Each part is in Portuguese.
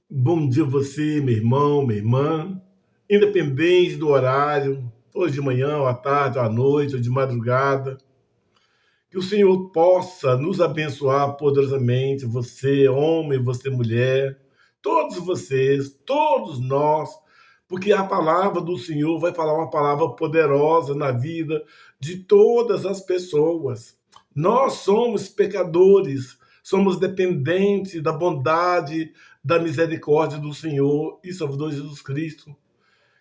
Bom dia a você, meu irmão, minha irmã, independente do horário, hoje de manhã, ou à tarde, ou à noite, ou de madrugada, que o Senhor possa nos abençoar poderosamente, você, homem, você, mulher, todos vocês, todos nós, porque a palavra do Senhor vai falar uma palavra poderosa na vida de todas as pessoas. Nós somos pecadores, somos dependentes da bondade, da misericórdia do Senhor e Salvador Jesus Cristo,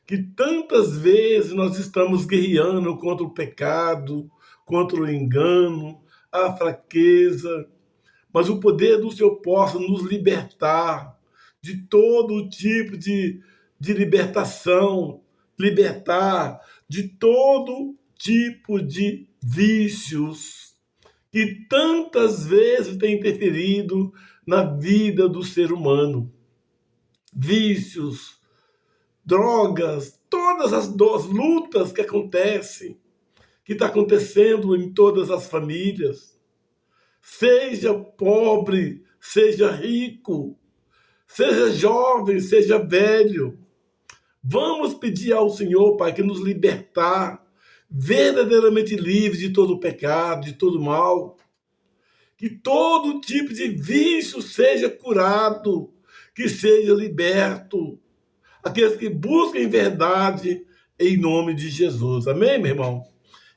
que tantas vezes nós estamos guerreando contra o pecado, contra o engano, a fraqueza, mas o poder do Senhor possa nos libertar de todo tipo de libertação, libertar de todo tipo de vícios que tantas vezes tem interferido na vida do ser humano. Vícios, drogas, todas as lutas que acontecem, que está acontecendo em todas as famílias, seja pobre, seja rico, seja jovem, seja velho. Vamos pedir ao Senhor, Pai, que nos libertar verdadeiramente livres de todo pecado, de todo mal, que todo tipo de vício seja curado, que seja liberto, aqueles que busquem verdade em nome de Jesus. Amém, meu irmão?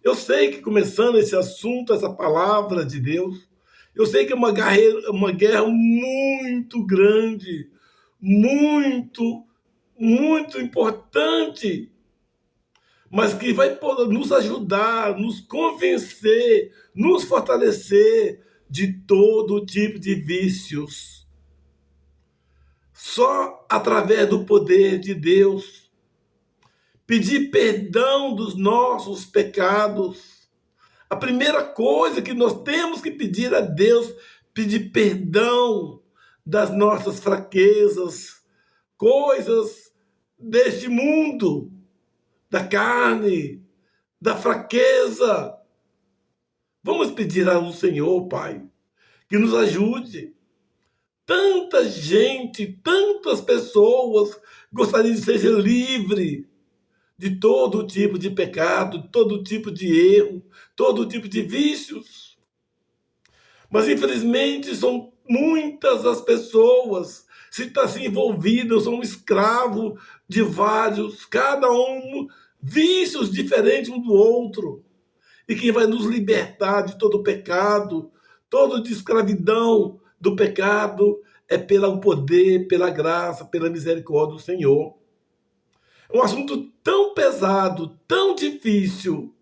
Eu sei que começando esse assunto, essa palavra de Deus, eu sei que é uma guerra muito grande, muito, muito importante, mas que vai nos ajudar, nos convencer, nos fortalecer de todo tipo de vícios. Só através do poder de Deus, pedir perdão dos nossos pecados. A primeira coisa que nós temos que pedir a Deus, pedir perdão das nossas fraquezas, coisas deste mundo, da carne, da fraqueza. Vamos pedir ao Senhor, Pai, que nos ajude. Tanta gente, tantas pessoas gostariam de ser livre de todo tipo de pecado, todo tipo de erro, todo tipo de vícios. Mas, infelizmente, são muitas as pessoas se está se envolvidas, são escravos de vários, cada um vícios diferentes um do outro. E quem vai nos libertar de todo pecado, toda de escravidão do pecado, é pelo poder, pela graça, pela misericórdia do Senhor. É um assunto tão pesado, tão difícil,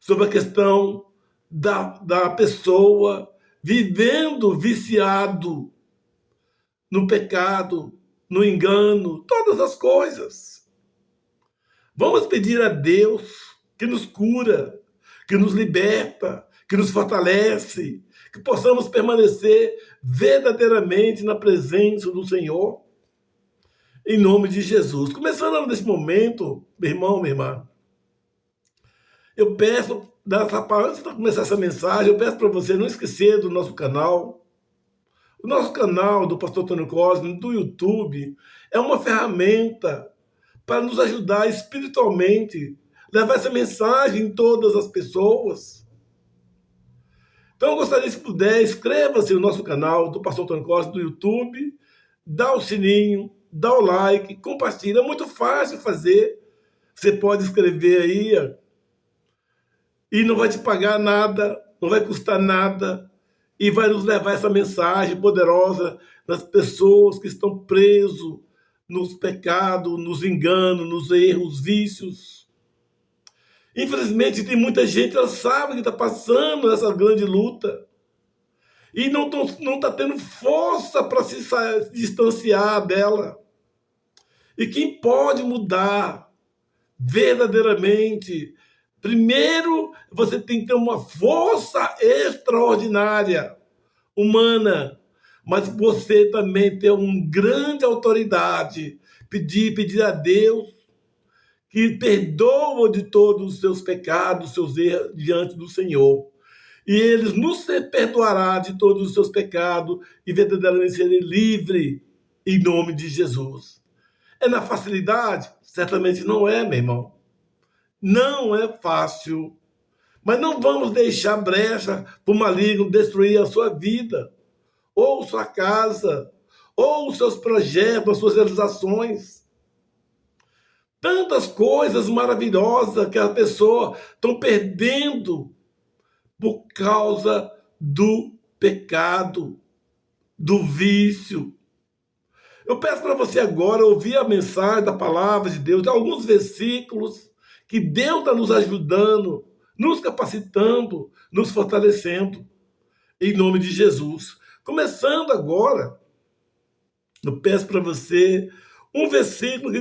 sobre a questão da pessoa vivendo viciado no pecado, no engano, todas as coisas. Vamos pedir a Deus que nos cura, que nos liberta, que nos fortalece, que possamos permanecer verdadeiramente na presença do Senhor, em nome de Jesus. Começando nesse momento, meu irmão, minha irmã, eu peço, antes de começar essa mensagem, eu peço para você não esquecer do nosso canal. O nosso canal do Pastor Tony Cosme, do YouTube, é uma ferramenta para nos ajudar espiritualmente, levar essa mensagem em todas as pessoas. Então, eu gostaria, se puder, inscreva-se no nosso canal do Pastor Tony Cosme, do YouTube, dá o sininho, dá o like, compartilha. É muito fácil fazer. Você pode escrever aí e não vai te pagar nada, não vai custar nada, e vai nos levar essa mensagem poderosa das pessoas que estão presos nos pecados, nos enganos, nos erros, vícios. Infelizmente, tem muita gente, ela sabe que está passando essa grande luta e não está tendo força para se distanciar dela. E quem pode mudar verdadeiramente, primeiro você tem que ter uma força extraordinária, humana, mas você também tem uma grande autoridade. Pedir a Deus que perdoa de todos os seus pecados, seus erros diante do Senhor. E Ele nos perdoará de todos os seus pecados e verdadeiramente serei livre em nome de Jesus. É na facilidade? Certamente não é, meu irmão. Não é fácil. Mas não vamos deixar brecha para o maligno destruir a sua vida, ou sua casa, ou os seus projetos, as suas realizações. Tantas coisas maravilhosas que a pessoa estão perdendo por causa do pecado, do vício. Eu peço para você agora ouvir a mensagem da palavra de Deus, alguns versículos que Deus está nos ajudando, nos capacitando, nos fortalecendo, em nome de Jesus. Começando agora, eu peço para você um versículo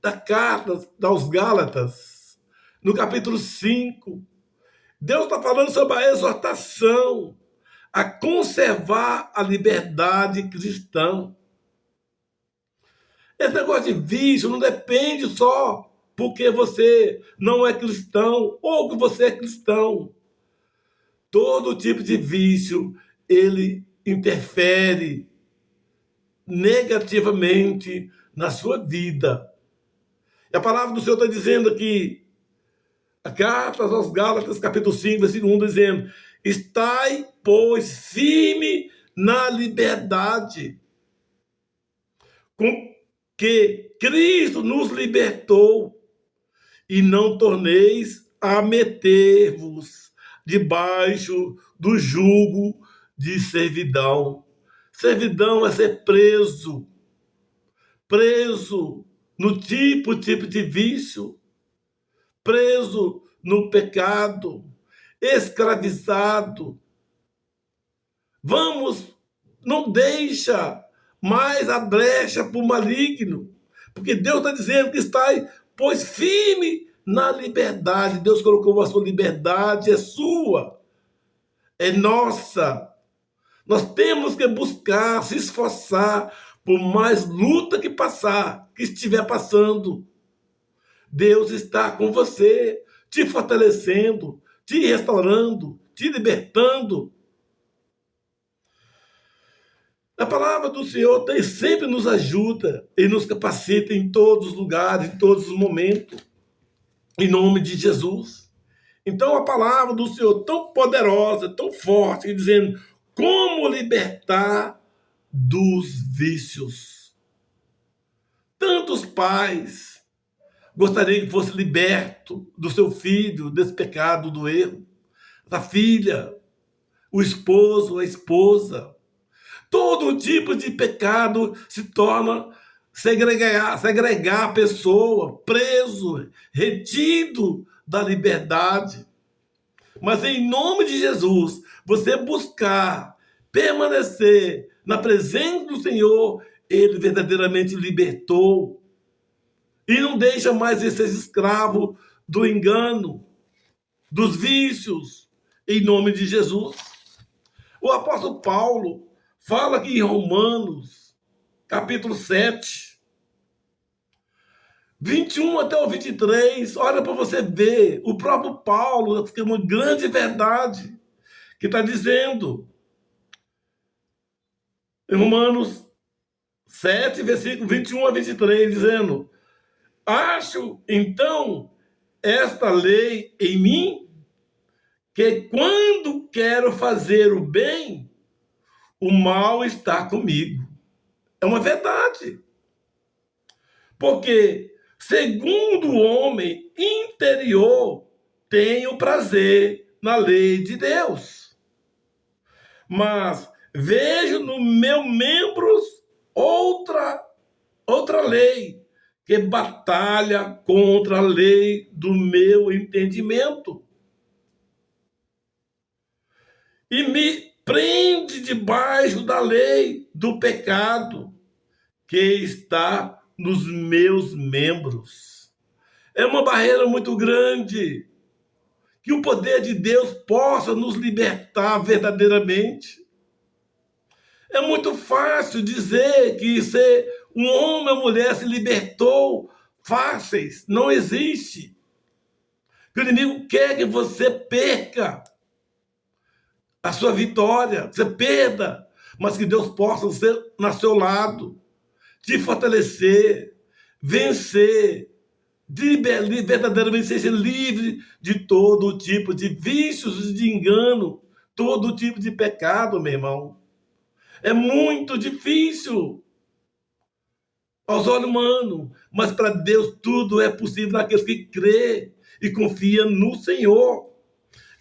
da carta aos Gálatas, no capítulo 5. Deus está falando sobre a exortação a conservar a liberdade cristã. Esse negócio de vício não depende só porque você não é cristão ou que você é cristão. Todo tipo de vício, ele interfere negativamente na sua vida. E a palavra do Senhor está dizendo aqui, a carta aos Gálatas, capítulo 5, versículo 1, dizendo: estai, pois, firme na liberdade com que Cristo nos libertou, e não torneis a meter-vos debaixo do jugo de servidão. Servidão é ser preso no tipo de vício, preso no pecado, escravizado. Não deixa mais a brecha para o maligno, porque Deus está dizendo que está, pois, firme na liberdade. Deus colocou a sua liberdade, é sua, é nossa. Nós temos que buscar, se esforçar, por mais luta que estiver passando. Deus está com você, te fortalecendo, te restaurando, te libertando. A palavra do Senhor sempre nos ajuda e nos capacita em todos os lugares, em todos os momentos, em nome de Jesus. Então a palavra do Senhor tão poderosa, tão forte, dizendo como libertar dos vícios. Tantos pais gostariam que fosse liberto do seu filho, desse pecado, do erro, da filha, o esposo, a esposa. Todo tipo de pecado se torna segregar a pessoa, preso, retido da liberdade. Mas em nome de Jesus, você buscar permanecer na presença do Senhor, Ele verdadeiramente libertou. E não deixa mais de ser escravo do engano, dos vícios, em nome de Jesus. O apóstolo Paulo fala aqui em Romanos, capítulo 7, 21 até o 23, olha para você ver, o próprio Paulo, que é uma grande verdade, que está dizendo, em Romanos 7, versículo 21 a 23, dizendo: acho, então, esta lei em mim, que quando quero fazer o bem, o mal está comigo. É uma verdade. Porque, segundo o homem interior, tenho prazer na lei de Deus. Mas vejo no meu membros outra lei, que batalha contra a lei do meu entendimento. E me prende debaixo da lei do pecado que está nos meus membros. É uma barreira muito grande. Que o poder de Deus possa nos libertar verdadeiramente. É muito fácil dizer que ser um homem ou mulher se libertou fáceis. Não existe. O inimigo quer que você perca a sua vitória, você perda mas que Deus possa ser ao seu lado, te fortalecer, vencer, verdadeiramente seja livre de todo tipo de vícios, de engano, todo tipo de pecado, meu irmão. É muito difícil aos olhos humanos, mas para Deus tudo é possível naqueles que crê e confia no Senhor,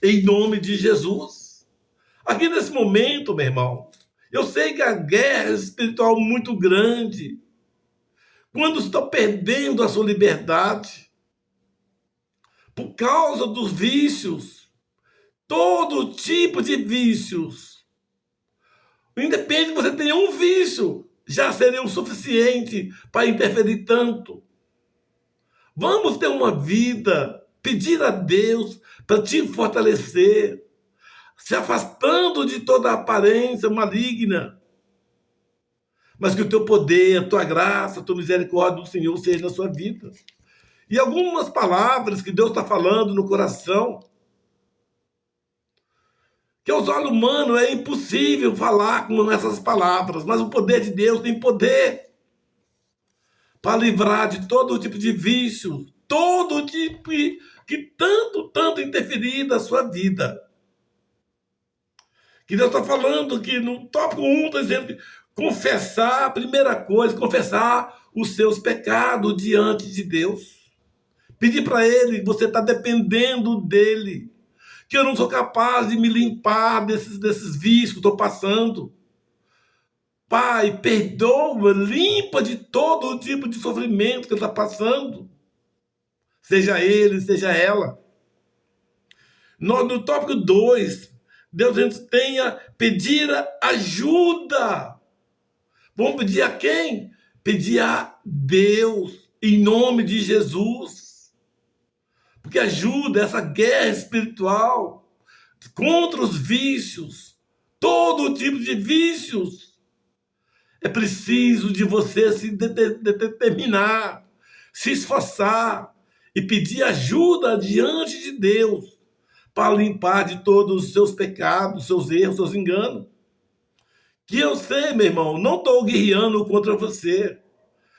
em nome de Jesus. Aqui nesse momento, meu irmão, eu sei que a guerra espiritual é muito grande, quando está perdendo a sua liberdade, por causa dos vícios, todo tipo de vícios. Independente que você tenha um vício, já seria o suficiente para interferir tanto. Vamos ter uma vida, pedir a Deus para te fortalecer, se afastando de toda aparência maligna, mas que o teu poder, a tua graça, a tua misericórdia do Senhor seja na sua vida. E algumas palavras que Deus está falando no coração, que aos olhos humanos é impossível falar com essas palavras, mas o poder de Deus tem poder para livrar de todo tipo de vício, todo tipo que tanto interferir na sua vida. Que Deus está falando que no tópico 1 está dizendo que confessar, a primeira coisa, confessar os seus pecados diante de Deus. Pedir para Ele, você está dependendo dEle, que eu não sou capaz de me limpar desses vícios que estou passando. Pai, perdoa, limpa de todo tipo de sofrimento que ele está passando. Seja ele, seja ela. No tópico 2, Deus tenha pedir ajuda. Vamos pedir a quem? Pedir a Deus, em nome de Jesus. Porque ajuda essa guerra espiritual contra os vícios, todo tipo de vícios. É preciso de você se determinar, se esforçar e pedir ajuda diante de Deus para limpar de todos os seus pecados, seus erros, seus enganos. Que eu sei, meu irmão, não estou guerreando contra você,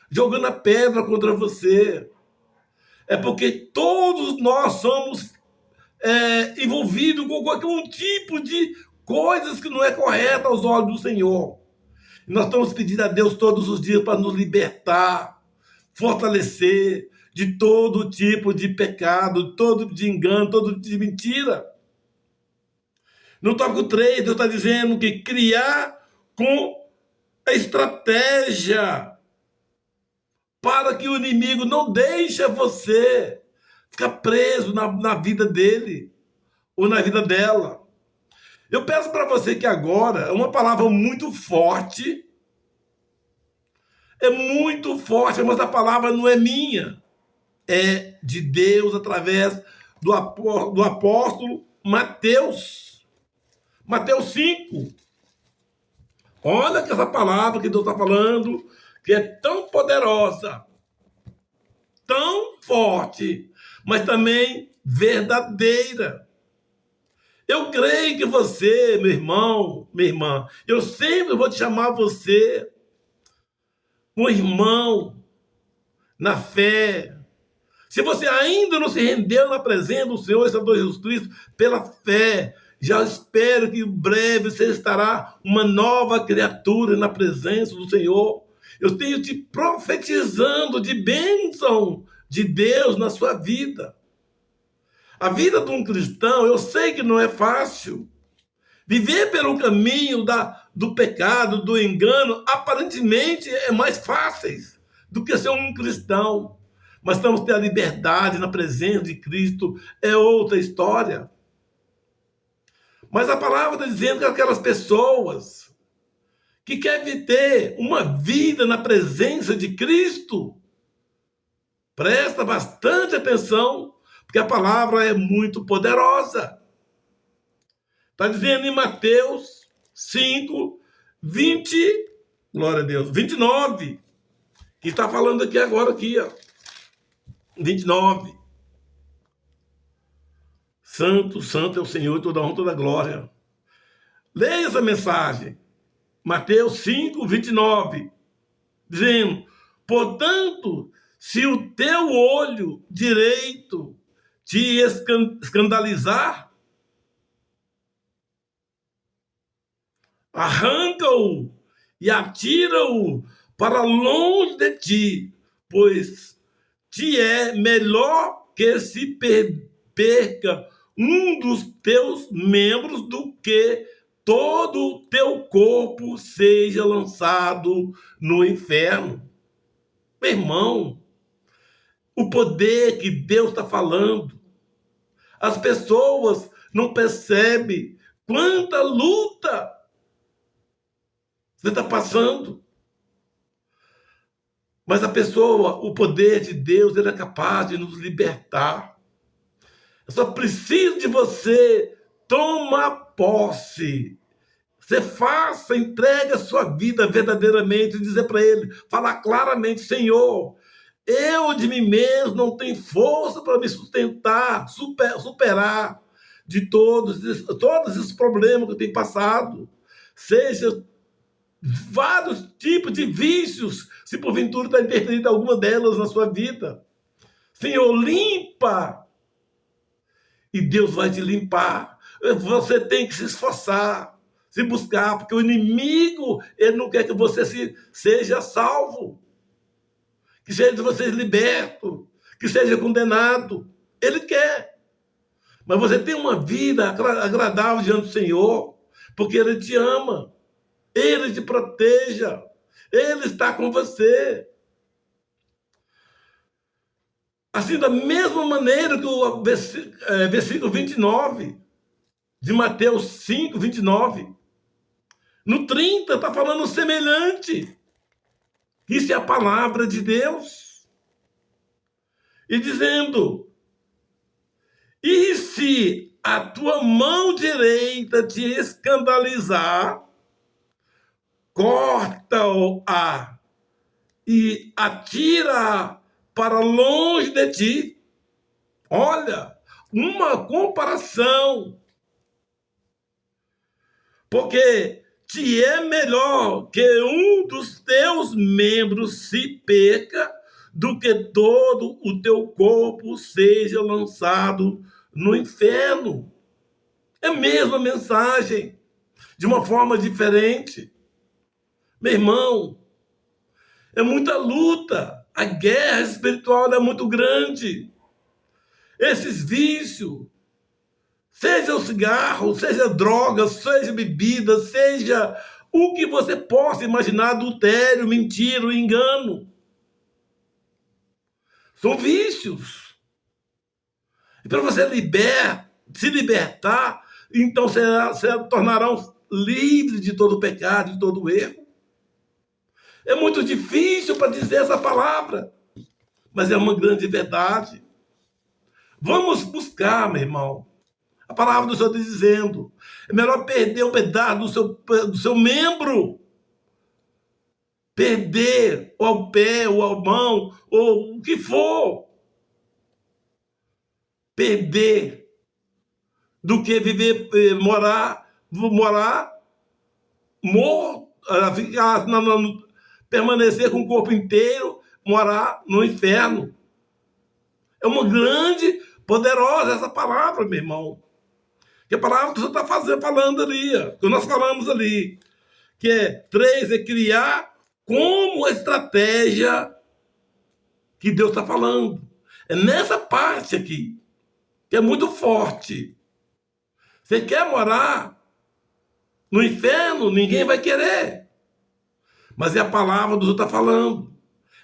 jogando a pedra contra você. É porque todos nós somos envolvidos com algum tipo de coisas que não é correta aos olhos do Senhor. E nós estamos pedindo a Deus todos os dias para nos libertar, fortalecer de todo tipo de pecado, todo tipo de engano, todo tipo de mentira. No tópico 3, Deus está dizendo que criar com a estratégia para que o inimigo não deixe você ficar preso na vida dele ou na vida dela. Eu peço para você que agora, é uma palavra muito forte, mas a palavra não é minha, é de Deus através do apóstolo Mateus. Mateus 5. Olha que essa palavra que Deus está falando, que é tão poderosa, tão forte, mas também verdadeira. Eu creio que você, meu irmão, minha irmã, eu sempre vou te chamar você um irmão na fé. Se você ainda não se rendeu na presença do Senhor e Salvador Jesus Cristo pela fé, já espero que em breve você estará uma nova criatura na presença do Senhor. Eu tenho te profetizando de bênção de Deus na sua vida. A vida de um cristão, eu sei que não é fácil. Viver pelo caminho do pecado, do engano, aparentemente é mais fácil do que ser um cristão. Mas estamos ter a liberdade na presença de Cristo, é outra história. Mas a palavra está dizendo que aquelas pessoas que querem ter uma vida na presença de Cristo, presta bastante atenção, porque a palavra é muito poderosa. Está dizendo em Mateus 5, 20, glória a Deus, 29, que está falando aqui agora, aqui, ó, 29. Santo, santo é o Senhor, toda honra, toda glória. Leia essa mensagem. Mateus 5, 29, dizendo: portanto, se o teu olho direito te escandalizar, arranca-o e atira-o para longe de ti, pois te é melhor que se perca um dos teus membros do que todo o teu corpo seja lançado no inferno. Meu irmão, o poder que Deus está falando, as pessoas não percebem quanta luta você está passando. Mas a pessoa, o poder de Deus, ele é capaz de nos libertar. Eu só preciso de você tomar posse. Você faça, entregue a sua vida verdadeiramente e dizer para ele, falar claramente: Senhor, eu de mim mesmo não tenho força para me sustentar, superar de todos esses problemas que eu tenho passado. Seja vários tipos de vícios, se porventura está interferindo alguma delas na sua vida. Senhor, limpa. E Deus vai te limpar. Você tem que se esforçar, se buscar, porque o inimigo, ele não quer que você seja salvo, que seja você liberto, que seja condenado. Ele quer. Mas você tem uma vida agradável diante do Senhor, porque Ele te ama. Ele te proteja. Ele está com você. Assim, da mesma maneira que o versículo 29 de Mateus 5, 29. No 30 está falando semelhante. Isso é a palavra de Deus. E dizendo: e se a tua mão direita te escandalizar, corta-a e atira para longe de ti. Olha, uma comparação. Porque te é melhor que um dos teus membros se perca do que todo o teu corpo seja lançado no inferno. É a mesma mensagem, de uma forma diferente. Meu irmão, é muita luta. A guerra espiritual é muito grande. Esses vícios, seja o cigarro, seja droga, seja bebida, seja o que você possa imaginar, adultério, mentira, engano. São vícios. E para você se libertar, então você tornarão livre de todo pecado, de todo erro. É muito difícil para dizer essa palavra, mas é uma grande verdade. Vamos buscar, meu irmão. A palavra do Senhor está dizendo: é melhor perder um pedaço do seu membro, perder ou ao pé, ou à mão, ou o que for, perder, do que viver, morar morto, ficar permanecer com o corpo inteiro, morar no inferno. É uma grande, poderosa essa palavra, meu irmão. Que a palavra que você está falando ali, que nós falamos ali, que é 3, é criar como estratégia que Deus está falando. É nessa parte aqui, que é muito forte. Você quer morar no inferno? Ninguém vai querer. Mas é a palavra do Senhor está falando.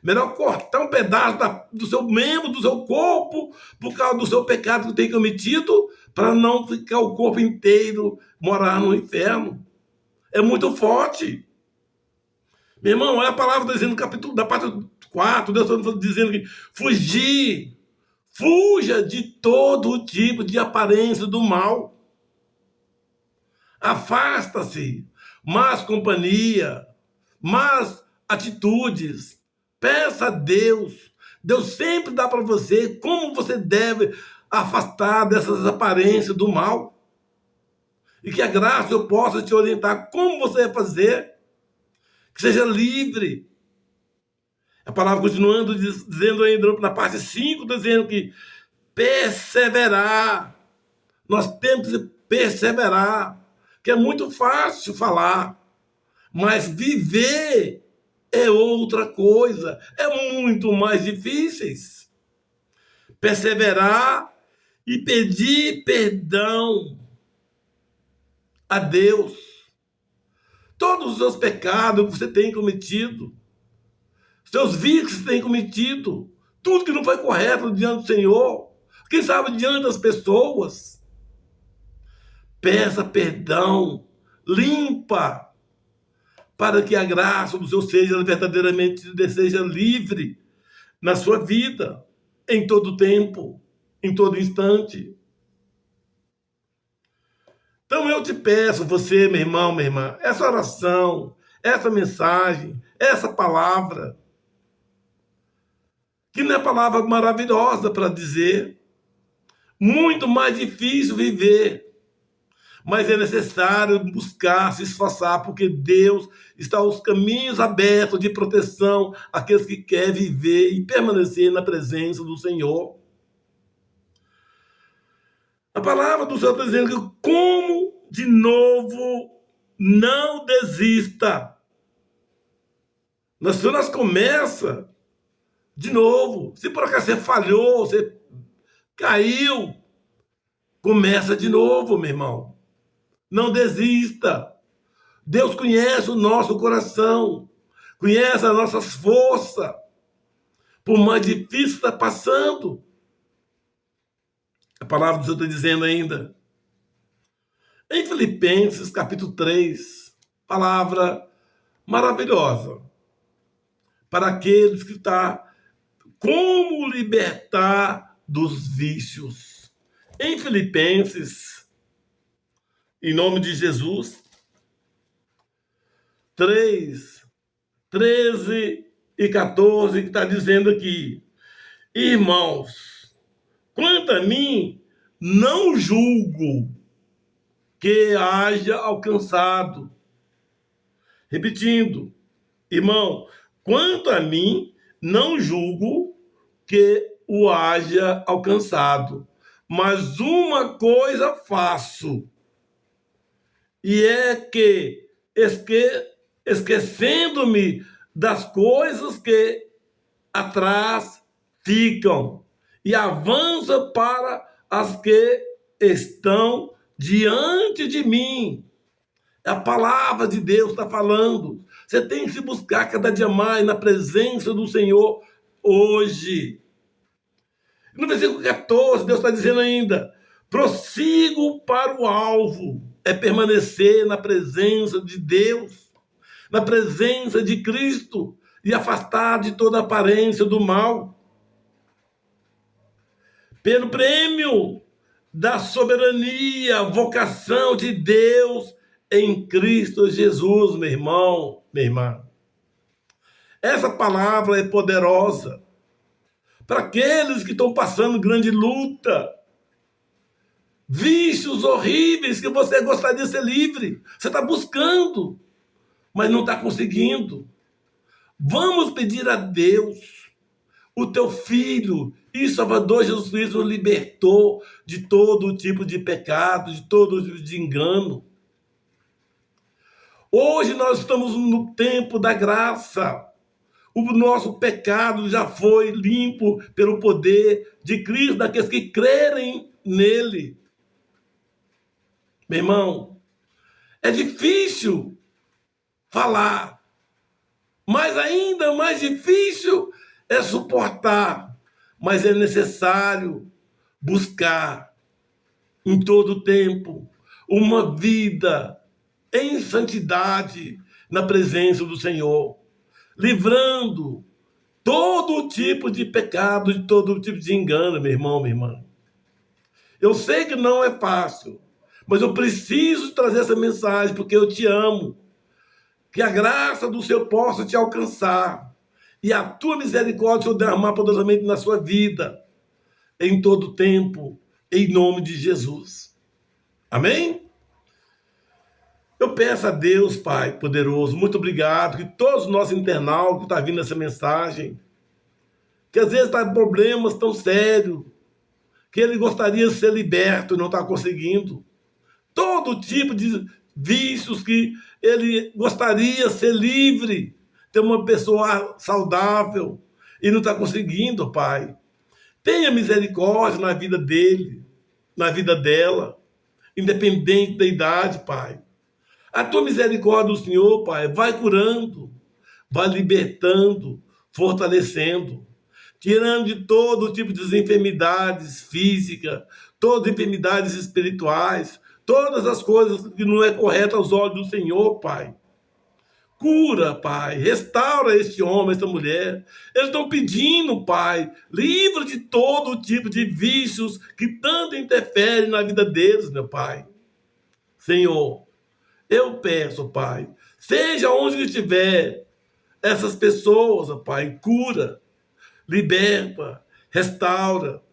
Melhor cortar um pedaço do seu membro, do seu corpo, por causa do seu pecado que tem cometido, para não ficar o corpo inteiro morar no inferno. É muito forte. Meu irmão, é a palavra dizendo no capítulo da parte 4, Deus está dizendo que fuja de todo tipo de aparência do mal. Afasta-se, más companhia, más atitudes. Peça a Deus. Deus sempre dá para você como você deve afastar dessas aparências do mal. E que a graça eu possa te orientar como você vai fazer. que seja livre. A palavra continuando, dizendo ainda na parte 5, dizendo que perseverar. Nós temos que perseverar, que é muito fácil falar, mas viver é outra coisa, é muito mais difícil. Perseverar e pedir perdão a Deus. Todos os seus pecados que você tem cometido, seus vícios que você tem cometido, tudo que não foi correto diante do Senhor, quem sabe diante das pessoas, peça perdão, limpa, para que a graça do Senhor seja verdadeiramente seja livre na sua vida, em todo tempo, em todo instante. Então eu te peço, você, meu irmão, minha irmã, essa oração, essa mensagem, essa palavra, que não é palavra maravilhosa para dizer, muito mais difícil viver, mas é necessário buscar, se esforçar, porque Deus está aos caminhos abertos de proteção àqueles que querem viver e permanecer na presença do Senhor. A palavra do Senhor está dizendo que como, de novo, não desista. Nós começa de novo. Se por acaso você falhou, você caiu, começa de novo, meu irmão. Não desista. Deus conhece o nosso coração, conhece as nossas forças, por mais difícil que está passando. A palavra do Senhor está dizendo ainda, em Filipenses capítulo 3, palavra maravilhosa, para aqueles que estão, como libertar dos vícios. Em Filipenses, em nome de Jesus, 3, 13 e 14, que está dizendo aqui, irmãos, quanto a mim, não julgo que haja alcançado. Repetindo, irmão, quanto a mim, não julgo que o haja alcançado, mas uma coisa faço, e é que esquecendo-me das coisas que atrás ficam e avança para as que estão diante de mim. A palavra de Deus está falando. Você tem que se buscar cada dia mais na presença do Senhor hoje. No versículo 14, Deus está dizendo ainda, prossigo para o alvo, é permanecer na presença de Deus, na presença de Cristo, e afastar de toda aparência do mal. Pelo prêmio da soberania, vocação de Deus em Cristo Jesus, meu irmão, minha irmã. Essa palavra é poderosa para aqueles que estão passando grande luta, vícios horríveis que você gostaria de ser livre. Você está buscando, mas não está conseguindo. Vamos pedir a Deus, o teu Filho e Salvador Jesus Cristo nos libertou de todo tipo de pecado, de todo tipo de engano. Hoje nós estamos no tempo da graça. O nosso pecado já foi limpo pelo poder de Cristo, daqueles que crerem nele. Meu irmão, é difícil falar, mas ainda mais difícil é suportar, mas é necessário buscar em todo tempo uma vida em santidade na presença do Senhor, livrando todo tipo de pecado, de todo tipo de engano, meu irmão, minha irmã. Eu sei que não é fácil, mas eu preciso trazer essa mensagem porque eu te amo. Que a graça do Senhor possa te alcançar e a tua misericórdia Senhor derramar poderosamente na sua vida, em todo tempo, em nome de Jesus. Amém? Eu peço a Deus, Pai poderoso, muito obrigado, que todos os nossos internautas que estão vindo essa mensagem, que às vezes está em problemas tão sérios, que ele gostaria de ser liberto e não está conseguindo. Todo tipo de vícios que ele gostaria de ser livre, ter uma pessoa saudável e não está conseguindo, Pai. Tenha misericórdia na vida dele, na vida dela, independente da idade, Pai. A tua misericórdia do Senhor, Pai, vai curando, vai libertando, fortalecendo, tirando de todo tipo de enfermidades físicas, todas as enfermidades espirituais, todas as coisas que não é correto aos olhos do Senhor, Pai. Cura, Pai, restaura este homem, esta mulher. Eles estão pedindo, Pai, livre de todo tipo de vícios que tanto interferem na vida deles, meu Pai. Senhor, eu peço, Pai, seja onde estiver, essas pessoas, Pai, cura, liberta, restaura.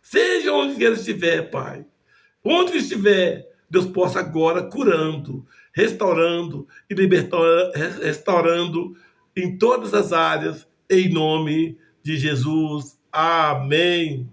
Seja onde quer estiver, Pai. Onde estiver, Deus possa agora curando, restaurando e libertando, restaurando em todas as áreas, em nome de Jesus. Amém.